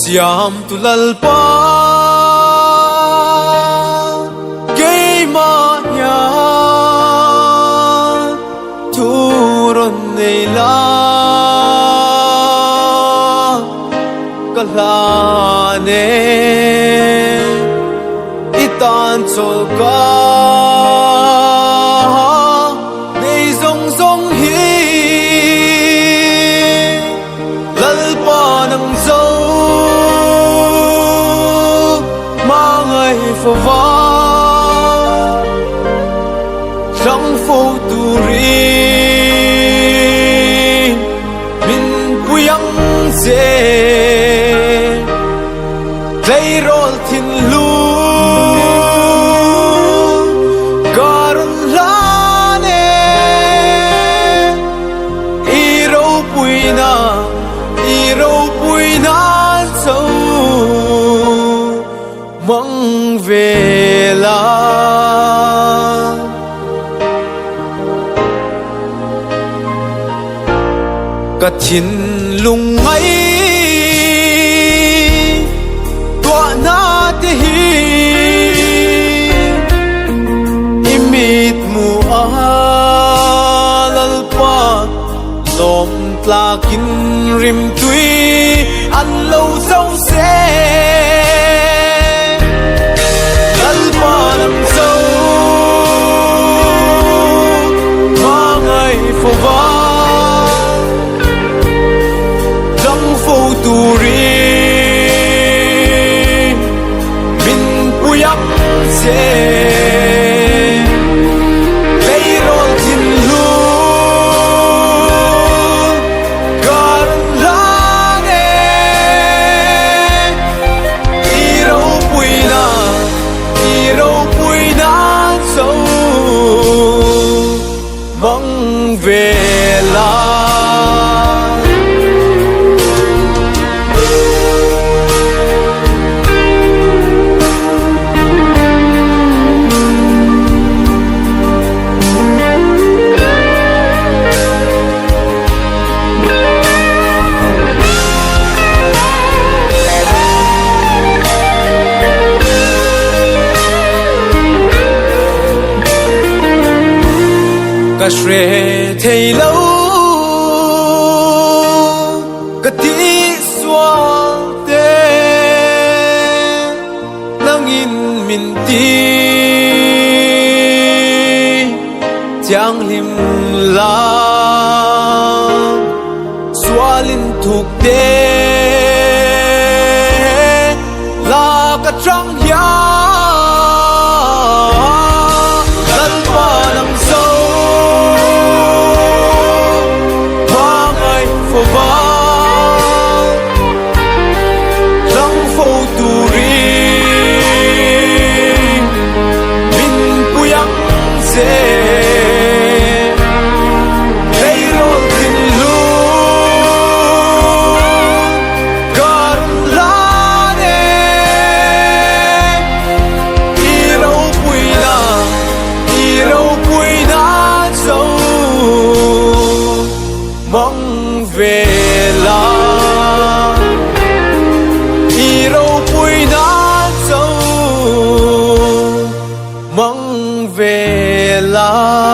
siam tu lalpa gay ma ya turon nei la kalane itan choka nei zong zong hi lalpa nang zo phova trong phố turi min buyang ze play roll thin lu garun lane iro puina so mong về la cả thiên lung ấy tua na te hi imit mu lalpa lom tlakin rim tui an lâu sâu se về la cả sre thầy lâu cả tí xóa tê nang in min ti chẳng lim la xóa linh thuộc tê là cả trăng ya mong về la iro pui na châu mong về la.